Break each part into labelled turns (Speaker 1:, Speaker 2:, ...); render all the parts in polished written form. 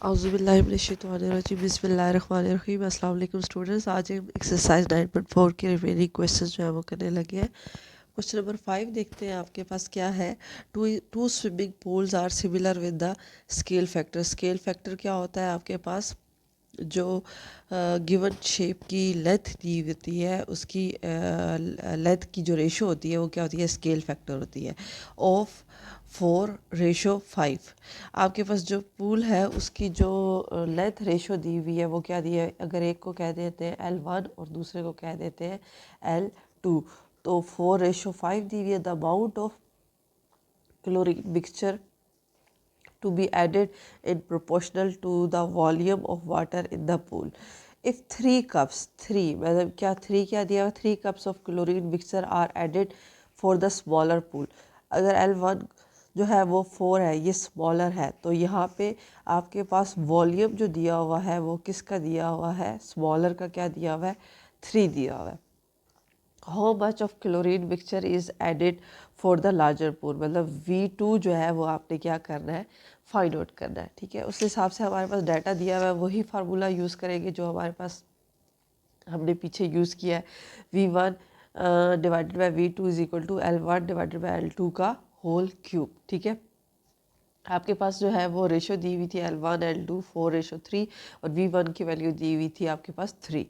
Speaker 1: औज़ुबिल्लाहिमिनश्शैतानिर्रजीम बिस्मिल्लाहिर्रहमानिर्रहीम। अस्सलाम वालेकुम स्टूडेंट्स। आज हम एक्सरसाइज 9.4 के रिमेनिंग क्वेश्चन जो है वो करने लगे हैं। क्वेश्चन नंबर 5 देखते हैं आपके पास क्या है। Two swimming pools are similar with the scale factor. Scale factor क्या होता है आपके पास, जो गिवन शेप की लेंथ दी होती है उसकी लेंथ की जो रेशो होती है वो क्या होती है, स्केल फैक्टर होती है ऑफ 4:5। आपके पास जो पूल है उसकी जो लेंथ रेशो दी हुई है वो क्या दी है, अगर एक को कह देते हैं L1 और दूसरे को कह देते हैं L2, तो 4:5 दी हुई है। The amount of chlorine mixture to be added in proportional to the volume of water in the pool. If 3 cups, 3 मतलब क्या 3 क्या दिया हुआ, 3 cups of chlorine mixture are added for the smaller pool. अगर L1 जो है वो 4 है, ये स्मॉलर है, तो यहाँ पे आपके पास वॉल्यूम जो दिया हुआ है वो किसका दिया हुआ है, स्मॉलर का क्या दिया हुआ है, 3 दिया हुआ है। How much of chlorine mixture is added for the larger pool, मतलब V2 जो है वो आपने क्या करना है, फाइंड आउट करना है। ठीक है, उस हिसाब से हमारे पास डाटा दिया हुआ है, वही फार्मूला यूज़ करेंगे जो हमारे पास हमने पीछे यूज़ किया है। V1 divided by V2 is equal to L1 divided by L2 का होल क्यूब। ठीक है, आपके पास जो है वो रेशो दी हुई थी L1 L2 4:3 और V1 की वैल्यू दी हुई थी आपके पास 3।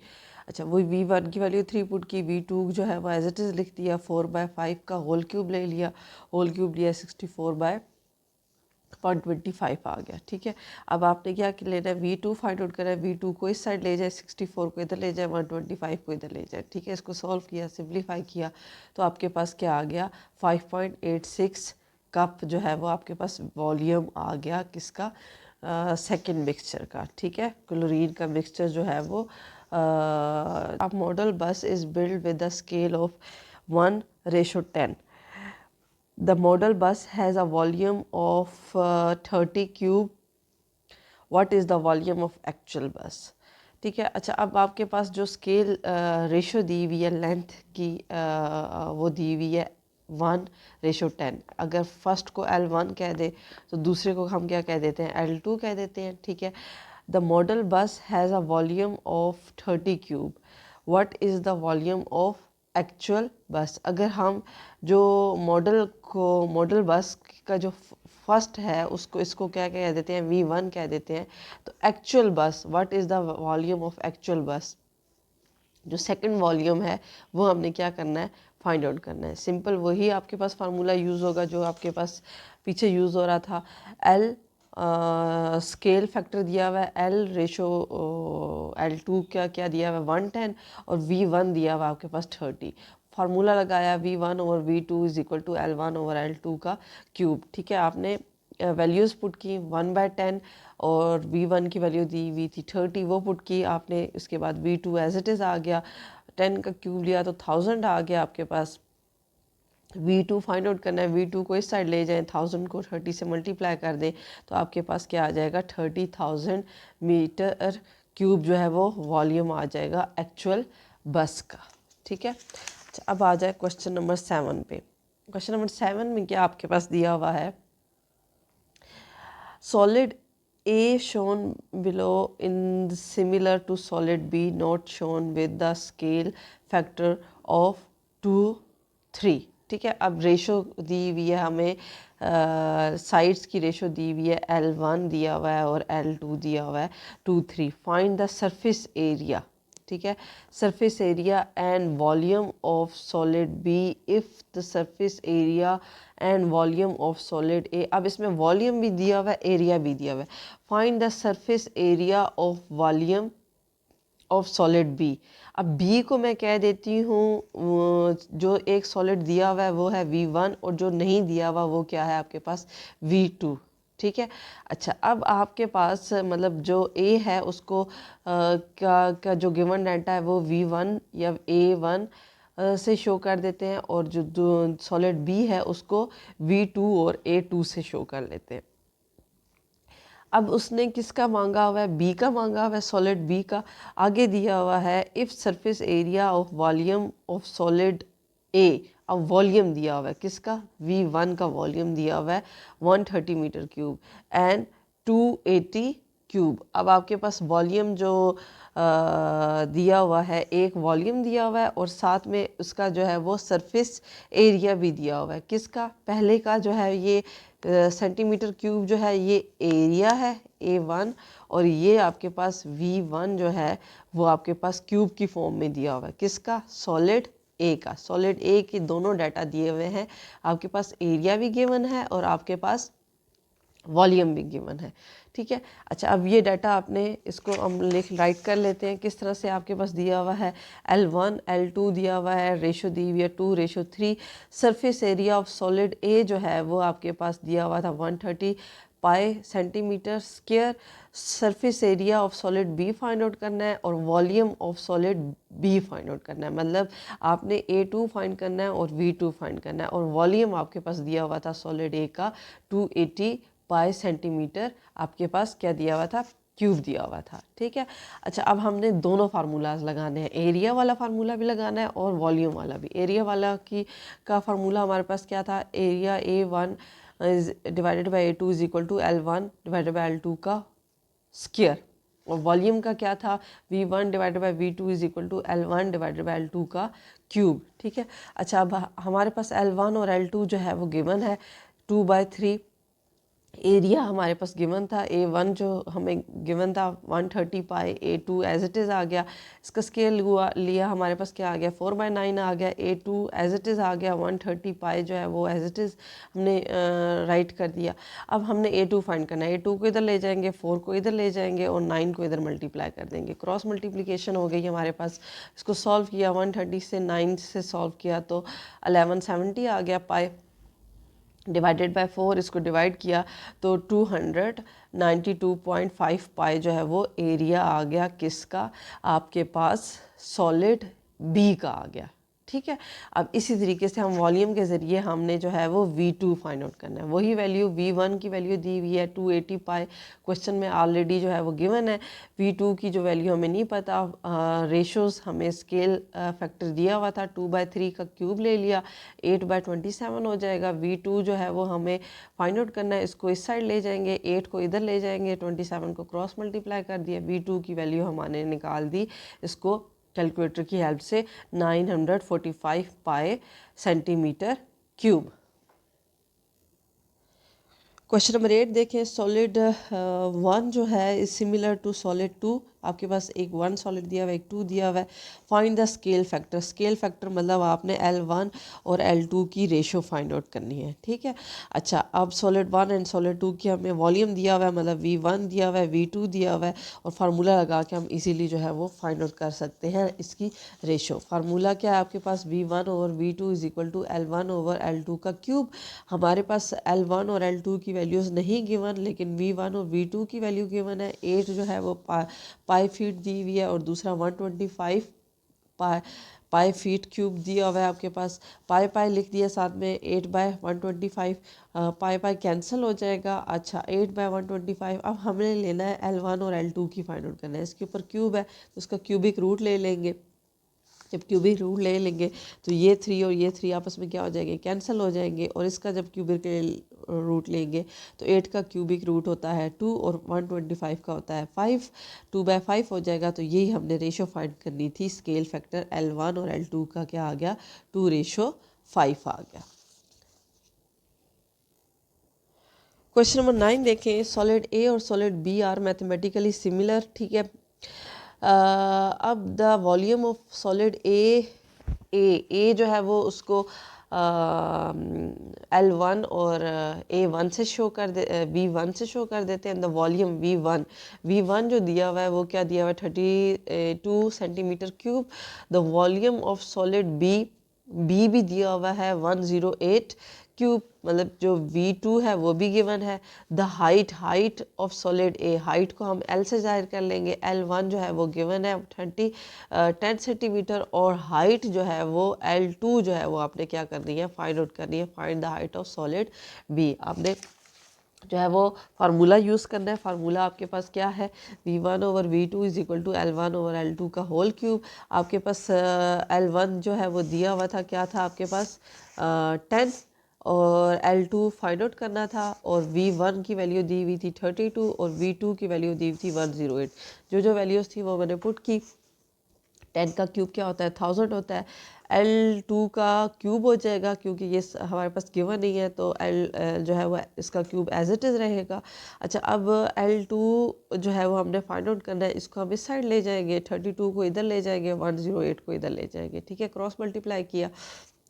Speaker 1: अच्छा, वो V1 की वैल्यू 3 पुट की, V2 जो है वो एज इट इज़ लिख दिया, 4/5 का होल क्यूब ले लिया, होल क्यूब लिया 64/125 आ गया। ठीक है, अब आपने क्या लेना है, V2 फाइंड आउट करना है। V2 को इस साइड ले जाए, 64 को इधर ले जाए, 125 को इधर ले जाए। ठीक है, इसको सॉल्व किया, सिंप्लीफाई किया, तो आपके पास क्या आ गया, 5.86 कप जो है वो आपके पास वॉल्यूम आ गया किसका, सेकंड मिक्सचर का। ठीक है, क्लोरीन का मिक्सचर जो है वो अब मॉडल बस is build with the scale of 1:10। The model bus has a volume of 30 cube. What is the volume of actual bus? ठीक है, अच्छा अब आपके पास जो स्केल रेशो दी हुई है लेंथ की, वो दी हुई है 1:10। अगर फर्स्ट को L1 कह दे तो दूसरे को हम क्या कह देते हैं, L2 कह देते हैं। ठीक है, द मॉडल बस has a volume of 30 cube. What is the volume of actual बस। अगर हम जो मॉडल बस का जो फर्स्ट है उसको, इसको क्या कह देते हैं, V1 कह देते हैं, तो एक्चुअल बस, what is the volume of actual बस, जो सेकंड वॉल्यूम है वो हमने क्या करना है, फाइंड आउट करना है। सिंपल वही आपके पास फार्मूला यूज़ होगा जो आपके पास पीछे यूज़ हो रहा था। L स्केल फैक्टर दिया हुआ है, L2 क्या दिया हुआ है 110 और V1 दिया हुआ है आपके पास 30। फार्मूला लगाया V1 और V2 is equal to L1 over L2 का क्यूब। ठीक है, आपने वैल्यूज़ पुट की 1/10 और V1 की वैल्यू दी हुई थी 30, वो पुट की आपने, उसके बाद V2 एज इट इज़ आ गया, 10 का क्यूब लिया तो 1000 आ गया आपके पास। V2 फाइंड आउट करना है, V2 को इस साइड ले जाएं, 1000 को 30 से मल्टीप्लाई कर दें तो आपके पास क्या आ जाएगा, 30,000 मीटर क्यूब जो है वो वॉल्यूम आ जाएगा एक्चुअल बस का। ठीक है, अच्छा अब आ जाए क्वेश्चन नंबर 7 पे। क्वेश्चन नंबर 7 में क्या आपके पास दिया हुआ है, solid A shown below in similar to solid B not shown with the scale factor of 2:3। ठीक है, अब रेशो दी हुई है हमें, साइड्स की रेशो दी हुई है, L1 दिया हुआ है और L2 दिया हुआ है 2:3। Find the surface area. ठीक है, surface area and volume of solid B if the surface area and volume of solid A. अब इसमें वॉल्यूम भी दिया हुआ है, एरिया भी दिया हुआ है। Find the surface area of volume of solid B. अब बी को मैं कह देती हूँ, जो एक सॉलिड दिया हुआ है वो है V1 और जो नहीं दिया हुआ वो क्या है आपके पास, V2। ठीक है, अच्छा अब आपके पास मतलब जो A है उसको का जो गिवन डाटा है वो V1 या A1 से शो कर देते हैं और जो सॉलिड B है उसको V2 और A2 से शो कर लेते हैं। अब उसने किसका मांगा हुआ है, बी का मांगा हुआ है, सॉलिड बी का। आगे दिया हुआ है if surface area of volume of solid A. अब वॉल्यूम दिया हुआ है किसका, V1 का वॉल्यूम दिया हुआ है 130 मीटर क्यूब एंड 280 क्यूब। अब आपके पास वॉल्यूम जो दिया हुआ है, एक वॉल्यूम दिया हुआ है और साथ में उसका जो है वो सरफेस एरिया भी दिया हुआ है। किसका? पहले का जो है ये सेंटीमीटर क्यूब जो है ये एरिया है A1, और ये आपके पास V1 जो है वो आपके पास क्यूब की फॉर्म में दिया हुआ है। किसका? सॉलिड ए का। सॉलिड ए के दोनों डाटा दिए हुए हैं, आपके पास एरिया भी गिवन है और आपके पास वॉल्यूम भी गिवन है। ठीक है, अच्छा अब ये डाटा आपने इसको हम राइट कर लेते हैं। किस तरह से आपके पास दिया हुआ है, L1 L2 दिया हुआ है, रेशो दी हुई है 2:3। Surface area of solid A जो है वो आपके पास दिया हुआ था 130 pi centimetre square. Surface area of solid B find out करना है और volume of solid B find out करना है। मतलब आपने A2 फाइंड करना है और V2 फाइंड करना है, और वॉल्यूम आपके पास दिया हुआ था सॉलिड ए का 280 पाई सेंटीमीटर आपके पास क्या दिया हुआ था, क्यूब दिया हुआ था। ठीक है, अच्छा अब हमने दोनों फार्मूलाज लगाने हैं, एरिया वाला फार्मूला भी लगाना है और वॉल्यूम वाला भी। एरिया वाला का फार्मूला हमारे पास क्या था, area A1 divided by A2 is equal to L1 divided by L2 का स्क्वायर, और वॉल्यूम का क्या था, V1 divided by V2 is equal to L1 divided by L2 का क्यूब। ठीक है, अच्छा अब हमारे पास L1 और L2 जो है वो गिवन है 2/3। एरिया हमारे पास गिवन था, A1 जो हमें गिवन था 130 पाई, A2 एज इट इज़ आ गया, इसका स्केल हुआ लिया हमारे पास क्या आ गया 4/9 आ गया। A2 एज इट इज़ आ गया 130 पाई जो है वो एज इट इज़ हमने राइट कर दिया। अब हमने A2 फाइंड करना है, A2 को इधर ले जाएंगे, 4 को इधर ले जाएंगे और 9 को इधर मल्टीप्लाई कर देंगे। क्रॉस मल्टीप्लिकेशन हो गई हमारे पास, इसको सॉल्व किया 130 से 9 से सॉल्व किया तो 1170 आ गया पाई, डिवाइडेड बाय 4 इसको डिवाइड किया तो 292.5 पाई जो है वो एरिया आ गया किसका, आपके पास सॉलिड बी का आ गया। ठीक है, अब इसी तरीके से हम वॉल्यूम के ज़रिए हमने जो है वो V2 फाइंड आउट करना है। वही वैल्यू V1 की वैल्यू दी हुई है 280 पाई, क्वेश्चन में ऑलरेडी जो है वो गिवन है। V2 की जो वैल्यू हमें नहीं पता, रेशोज़ हमें स्केल फैक्टर दिया हुआ था 2/3 का क्यूब ले लिया, 8/27 हो जाएगा। V2 जो है वो हमें फाइंड आउट करना है, इसको इस साइड ले जाएंगे, 8 को इधर ले जाएंगे, 27 को क्रॉस मल्टीप्लाई कर दिया, V2 की वैल्यू हमने निकाल दी इसको कैलकुलेटर की हेल्प से 945 पाई सेंटीमीटर क्यूब। क्वेश्चन नंबर 8 देखें, सॉलिड 1 जो है इज सिमिलर टू सॉलिड 2। आपके पास एक 1 सॉलिड दिया हुआ है, एक 2 दिया हुआ है। Find the scale factor. Scale factor मतलब आपने L1 और L2 की रेशो फाइंड आउट करनी है। ठीक है, अच्छा अब सॉलिड 1 एंड सॉलिड 2 की हमें वॉल्यूम दिया हुआ है, मतलब V1 दिया हुआ है, V2 दिया हुआ है, और फार्मूला लगा के हम इजीली जो है वो फाइंड आउट कर सकते हैं इसकी रेशो। फार्मूला क्या है आपके पास, V1 over V2 is equal to L1 over L2 का क्यूब। हमारे पास L1 और L2 की वैल्यूज़ नहीं गिवन, लेकिन V1 और V2 की वैल्यू गिवन है। 8 जो है वो पाई फीट दी हुई है और दूसरा 125 पाई फीट क्यूब दिया हुआ है आपके पास। पाई लिख दिया साथ में, 8/125 पाई कैंसिल हो जाएगा। अच्छा 8/125, अब हमने लेना है L1 और L2 की फाइंड आउट करना है। इसके ऊपर क्यूब है तो उसका क्यूबिक रूट ले लेंगे। जब क्यूबिक रूट ले लेंगे तो ये 3 और ये 3 आपस में क्या हो जाएंगे, कैंसिल हो जाएंगे, और इसका जब क्यूबिक रूट लेंगे तो 8 का क्यूबिक रूट होता है 2 और 125 का होता है 5, 2/5 हो जाएगा। तो यही हमने रेशो फाइंड करनी थी। स्केल फैक्टर L1 और L2 का क्या आ गया, 2:5 आ गया। क्वेश्चन नंबर 9 देखें, सॉलिड ए और solid B are mathematically similar. ठीक है, अब the volume of solid A जो है वो उसको L1 और A1 से शो कर दे, V1 से शो कर देते हैं। द वॉल्यूम V1 जो दिया हुआ है वो क्या दिया हुआ है 32 centimetre cube. The volume of solid B भी दिया हुआ है 108 क्यूब, मतलब जो V2 है वो भी गिवन है। The height of solid A, height को हम L से जाहिर कर लेंगे। L1 जो है वो गिवन है 10 सेंटीमीटर, और हाइट जो है वो L2 जो है वो आपने क्या करनी है, फाइंड आउट करनी है। Find the height of solid B, आपने जो है वो फार्मूला यूज़ करना है। फार्मूला आपके पास क्या है, V1 over V2 is equal to L1 over L2 का होल क्यूब। आपके पास L1 जो है वो दिया हुआ था, क्या था आपके पास 10, और L2 फाइंड आउट करना था और V1 की वैल्यू दी हुई थी 32 और V2 की वैल्यू दी हुई थी 108। जो वैल्यूज़ थी वो मैंने पुट की। 10 का क्यूब क्या होता है 1000 होता है। L2 का क्यूब हो जाएगा क्योंकि ये हमारे पास गिवन नहीं है, तो L जो है वो इसका क्यूब एज इट इज़ रहेगा। अच्छा, अब L2 जो है वो हमने फाइंड आउट करना है, इसको हम इस साइड ले जाएंगे, 32 को इधर ले जाएंगे, 108 को इधर ले जाएंगे। ठीक है, क्रॉस मल्टीप्लाई किया,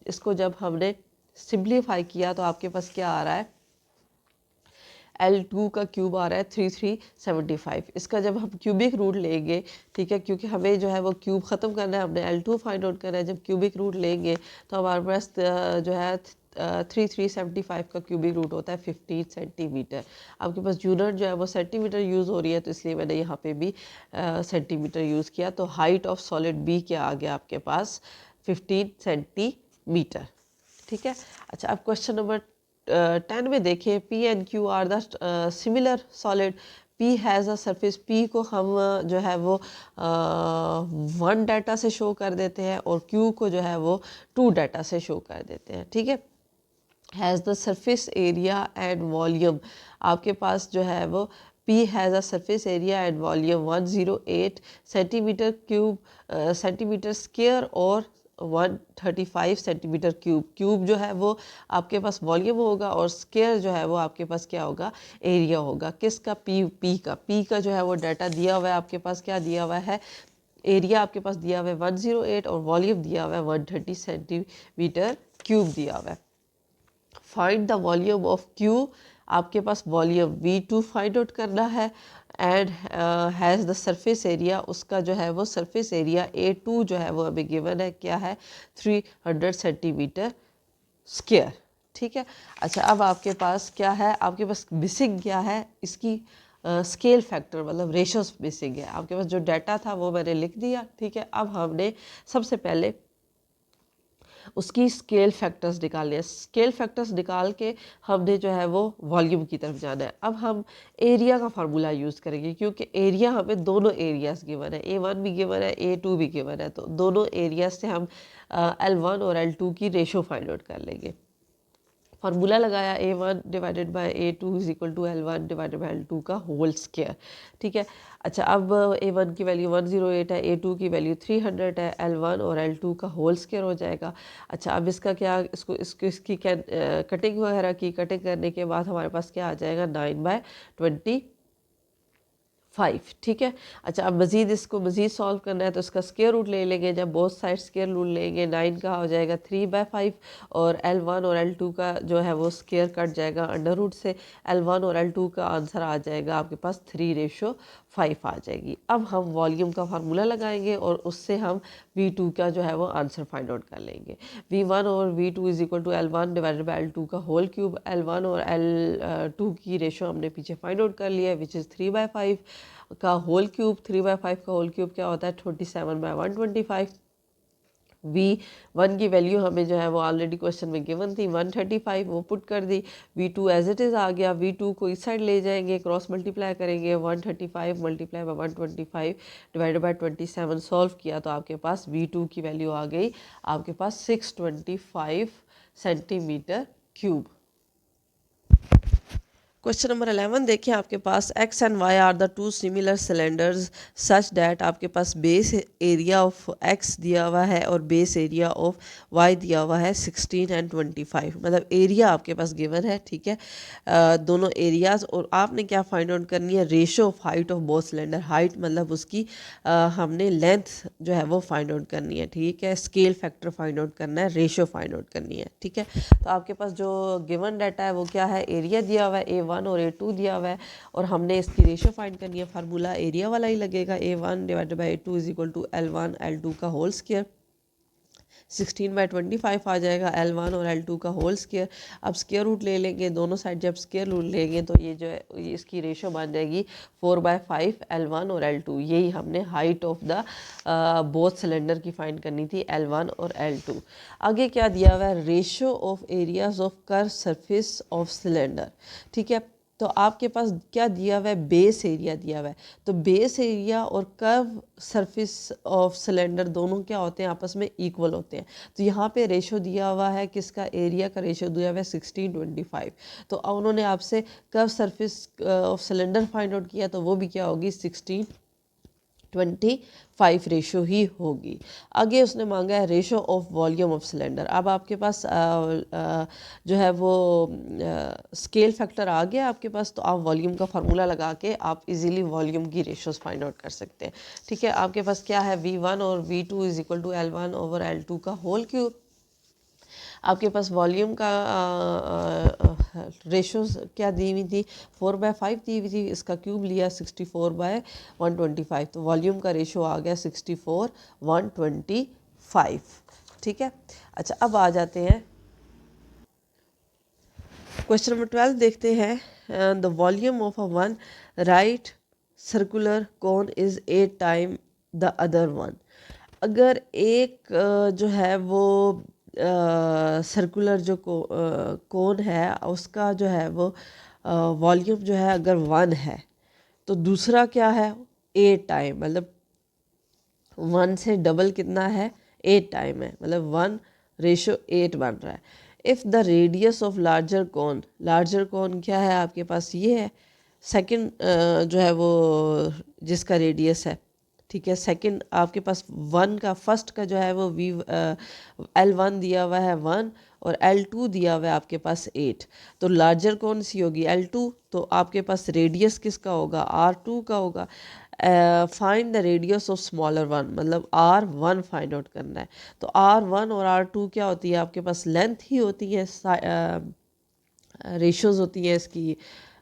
Speaker 1: इसको जब हमने सिंप्लीफाई किया तो आपके पास क्या आ रहा है, L2 का क्यूब आ रहा है 3375। इसका जब हम क्यूबिक रूट लेंगे, ठीक है, क्योंकि हमें जो है वो क्यूब ख़त्म करना है, हमने L2 फाइंड आउट करना है। जब क्यूबिक रूट लेंगे तो हमारे पास जो है 3375 का क्यूबिक रूट होता है 15 सेंटीमीटर। आपके पास यूनिट जो है वो सेंटीमीटर यूज़ हो रही है, तो इसलिए मैंने यहाँ पे भी सेंटीमीटर यूज़ किया। तो हाइट ऑफ सॉलिड बी क्या आ गया आपके पास 15 सेंटीमीटर। ठीक है। अच्छा, अब क्वेश्चन नंबर 10 में देखें, P and Q are the similar solid. P has a surface, P को हम जो है वो 1 डाटा से शो कर देते हैं और Q को जो है वो 2 डाटा से शो कर देते हैं। ठीक है, has the surface area and volume. आपके पास जो है वो P has a surface area and volume 108 centimetre cube centimetre square और 135 सेंटीमीटर क्यूब। क्यूब जो है वो आपके पास वॉल्यूम होगा और स्क्वायर जो है वो आपके पास क्या होगा, एरिया होगा। किसका, P का। P का जो है वो डाटा दिया हुआ है, आपके पास क्या दिया हुआ है, एरिया आपके पास दिया हुआ है 108 और वॉल्यूम दिया हुआ है 130 सेंटीमीटर क्यूब दिया हुआ है। Find the volume of Q, आपके पास वॉल्यूम V2 फाइंड आउट करना है and has the surface area, उसका जो है वो सरफेस एरिया A2 जो है वो अभी गिवन है, क्या है 300 सेंटीमीटर स्क्वायर। ठीक है। अच्छा, अब आपके पास क्या है, आपके पास मिसिंग क्या है, इसकी स्केल फैक्टर मतलब रेशोस मिसिंग है। आपके पास जो डाटा था वो मैंने लिख दिया। ठीक है, अब हमने सबसे पहले उसकी स्केल फैक्टर्स निकालने हैं। स्केल फैक्टर्स निकाल के हमने जो है वो वॉल्यूम की तरफ जाना है। अब हम एरिया का फार्मूला यूज़ करेंगे क्योंकि एरिया हमें दोनों एरियाज गिवन है, A1 भी गिवन है, A2 भी गिवन है, तो दोनों एरियाज से हम L1 और L2 की रेशो फाइंड आउट कर लेंगे। फार्मूला लगाया, A1 divided by A2 is equal to L1 divided by L2 का होल स्क्वायर। ठीक है। अच्छा, अब A1 की वैल्यू 108 है, A2 की वैल्यू 300 है, L1 और L2 का होल स्क्वायर हो जाएगा। अच्छा, अब इसका क्या, इसकी कटिंग वगैरह की, कटिंग करने के बाद हमारे पास क्या आ जाएगा 9/25। ठीक है। अच्छा, अब मज़ीद इसको मज़ीद सॉल्व करना है तो इसका स्क्वायर रूट ले लेंगे। जब बोथ साइड स्क्वायर रूट लेंगे 9 का हो जाएगा 3/5 और L1 और L2 का जो है वो स्क्वायर कट जाएगा अंडर रूट से। L1 और L2 का आंसर आ जाएगा आपके पास 3:5 आ जाएगी। अब हम वॉल्यूम का फार्मूला लगाएंगे और उससे हम V2 का जो है वो आंसर फाइंड आउट कर लेंगे। V1 और V2 is equal to L1 divided by L2 का होल क्यूब। L1 और L2 की रेशो हमने पीछे फाइंड आउट कर लिया है विच इज़ 3/5 का होल क्यूब। 3/5 का होल क्यूब क्या होता है 27/125। V1 की वैल्यू हमें जो है वो ऑलरेडी क्वेश्चन में गिवन थी 135, वो पुट कर दी। V2 एज इट इज़ आ गया। V2 को इस साइड ले जाएंगे, क्रॉस मल्टीप्लाई करेंगे, 135 multiply by 125 divided by 27 solve किया तो आपके पास V2 की वैल्यू आ गई आपके पास 625 सेंटीमीटर क्यूब। क्वेश्चन नंबर 11 देखिए, आपके पास X and Y are the two similar cylinders such that, आपके पास बेस एरिया ऑफ X दिया हुआ है और बेस एरिया ऑफ Y दिया हुआ है 16 एंड 25। मतलब एरिया आपके पास गिवन है। ठीक है, दोनों एरियाज, और आपने क्या फाइंड आउट करनी है, ratio of height of both cylinder. Height मतलब उसकी हमने लेंथ जो है वो फाइंड आउट करनी है। ठीक है, स्केल फैक्टर फाइंड आउट करना है, रेशो फाइंड आउट करनी है। ठीक है, तो आपके पास जो गिवन डाटा है वो क्या है, एरिया दिया हुआ है A1 और A2 दिया हुआ है और हमने इसकी रेशो फाइंड करनी है। फार्मूला एरिया वाला ही लगेगा, A1 divided by A2 is equal to L1 L2 का होल स्क्वायर। 16/25 आ जाएगा L1 और L2 का होल स्क्वायर। अब स्क्वायर रूट ले लेंगे, दोनों साइड जब स्क्वायर रूट लेंगे तो ये जो है इसकी रेशो बन जाएगी 4/5 L1 और L2। यही हमने height of the both cylinder की फाइंड करनी थी, L1 और L2। आगे क्या दिया हुआ है, ratio of areas of curve surface of cylinder. ठीक है, तो आपके पास क्या दिया हुआ है, बेस एरिया दिया हुआ है। तो बेस एरिया और कर्व सरफेस ऑफ सिलेंडर दोनों क्या होते हैं, आपस में इक्वल होते हैं। तो यहाँ पे रेशो दिया हुआ है, किसका, एरिया का रेशो दिया हुआ है 16:25। तो उन्होंने आपसे curve surface of cylinder find out किया, तो वो भी क्या होगी, 16:25 रेशो ही होगी। आगे उसने मांगा है ratio of volume of cylinder. अब आपके पास जो है वो स्केल फैक्टर आ गया आपके पास, तो आप वॉल्यूम का फार्मूला लगा के आप इजीली वॉल्यूम की रेशोज फाइंड आउट कर सकते हैं। ठीक है, आपके पास क्या है, V1 और V2 is equal to L1/L2 का होल क्यूब। आपके पास वॉल्यूम का रेशोज क्या दी हुई थी, 4/5 दी हुई थी, इसका क्यूब लिया 64/125। तो वॉल्यूम का रेशो आ गया 64/125। ठीक है, अच्छा अब आ जाते हैं क्वेश्चन नंबर 12 देखते हैं। The volume of a one right circular cone is 8 time the other one. अगर एक जो है वो सर्कुलर जो कोन है उसका जो है वो वॉल्यूम जो है अगर 1 है, तो दूसरा क्या है 8 टाइम, मतलब 1 से डबल कितना है, 8 टाइम है, मतलब 1:8 बन रहा है। If the radius of larger कौन क्या है आपके पास, ये है सेकंड जो है वो जिसका रेडियस है। ठीक है, सेकंड आपके पास 1 का, फर्स्ट का जो है वो L1 दिया हुआ है 1 और L2 दिया हुआ है आपके पास 8। तो लार्जर कौन सी होगी, L2। तो आपके पास रेडियस किसका होगा, R2 का होगा। Find the radius of smaller one, मतलब R1 फाइंड आउट करना है। तो R1 और R2 क्या होती है आपके पास, लेंथ ही होती है, रेशोज़ होती है इसकी,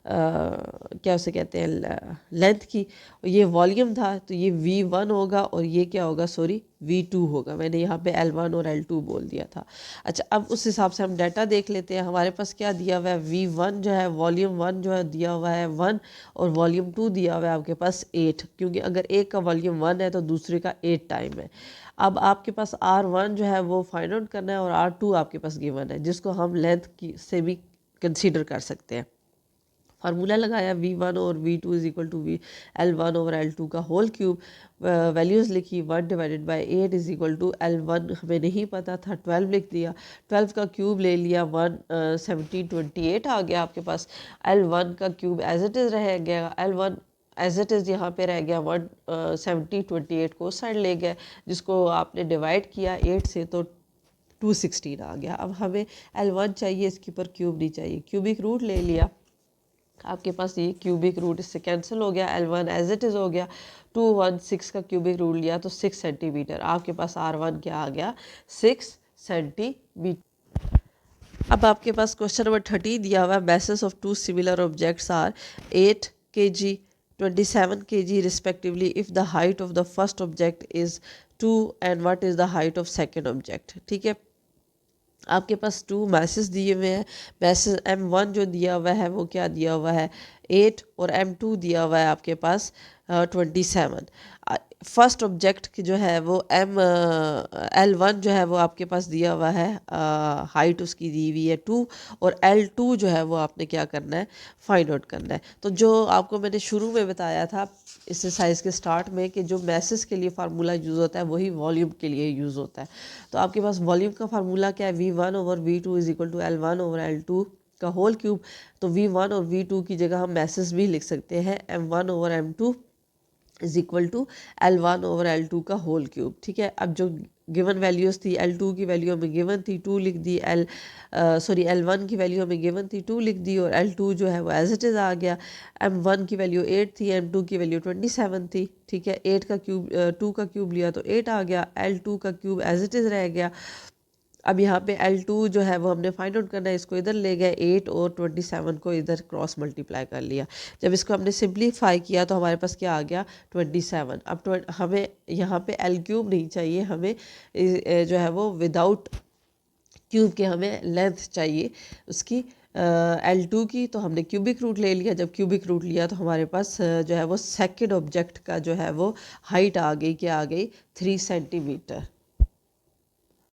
Speaker 1: क्या उसे कहते हैं, लेंथ की। ये वॉल्यूम था, तो ये V1 होगा और ये क्या होगा, सॉरी V2 होगा। मैंने यहाँ पे L1 और L2 बोल दिया था। अच्छा, अब उस हिसाब से हम डाटा देख लेते हैं। हमारे पास क्या दिया हुआ है, V1 जो है, वॉल्यूम 1 जो है दिया हुआ है 1 और वॉल्यूम 2 दिया हुआ है आपके पास 8, क्योंकि अगर एक का वॉल्यूम 1 है तो दूसरे का 8 टाइम है। अब आपके पास R1 जो है वो फाइंड आउट करना है और R2 आपके पास गिवन है, जिसको हम लेंथ की से भी कंसीडर कर सकते हैं। फार्मूला लगाया V1 और V2 is equal to L1/L2 का होल क्यूब। वैल्यूज़ लिखी, 1/8 इज इक्वल टू L1 हमें नहीं पता था, 12 लिख दिया, 12 का क्यूब ले लिया, 1728 आ गया आपके पास। L1 का क्यूब एज इट इज़ रह गया, L1 एज इट इज़ यहाँ पे रह गया, 1728 को साइड ले गया, जिसको आपने डिवाइड किया 8 से, तो 216 आ गया। अब हमें L1 चाहिए, इसके ऊपर क्यूब नहीं चाहिए, क्यूबिक रूट ले लिया। आपके पास ये क्यूबिक रूट इससे कैंसिल हो गया, L1 एज इट इज़ हो गया, 216 का क्यूबिक रूट लिया तो 6 सेंटीमीटर। आपके पास R1 क्या आ गया, 6 सेंटीमीटर। अब आपके पास क्वेश्चन नंबर 30 दिया हुआ है, masses of two similar objects are 8 kg 27 kg respectively if the height of the first object is 2 and what is the height of second object। ठीक है, आपके पास 2 मैसेज दिए हुए हैं। मैसेज M1 जो दिया हुआ है वो क्या दिया हुआ है, 8 और M2 दिया हुआ है आपके पास 27। फर्स्ट ऑब्जेक्ट की जो है वो L1 जो है वो आपके पास दिया हुआ है, हाइट उसकी दी हुई है 2 और L2 जो है वो आपने क्या करना है, फाइंड आउट करना है। तो जो आपको मैंने शुरू में बताया था एक्सरसाइज के स्टार्ट में कि जो मैसेज के लिए फार्मूला यूज़ होता है वही वॉल्यूम के लिए यूज़ होता है। तो आपके पास वॉल्यूम का फार्मूला क्या है, V1/V2 is equal to L1/L2 का होल क्यूब। तो V1 और V2 की जगह हम मैसेज भी लिख सकते हैं, M1/M2 is equal to L1/L2 का होल क्यूब। ठीक है, अब जो गिवन वैल्यूज़ थी, L2 की वैल्यू हमें गिवन थी 2 लिख दी, L1 की वैल्यू हमें गिवन थी 2 लिख दी और L2 जो है वो एज इट इज़ आ गया। M1 की वैल्यू 8 थी, M2 की वैल्यू 27 थी। ठीक है, 8 का क्यूब 2 का क्यूब लिया तो 8 आ गया, L2 का क्यूब एज इट इज़ रह गया। अब यहाँ पे L2 जो है वो हमने फाइंड आउट करना है, इसको इधर ले गए, 8 और 27 को इधर क्रॉस मल्टीप्लाई कर लिया। जब इसको हमने सिंप्लीफाई किया तो हमारे पास क्या आ गया, 27। अब हमें यहाँ पे L3 नहीं चाहिए, हमें जो है वो विदाउट क्यूब के हमें लेंथ चाहिए उसकी L2 की। तो हमने क्यूबिक रूट ले लिया, जब क्यूबिक रूट लिया तो हमारे पास जो है वो सेकंड ऑब्जेक्ट का जो है वो हाइट आ गई, क्या आ गई, 3 सेंटीमीटर।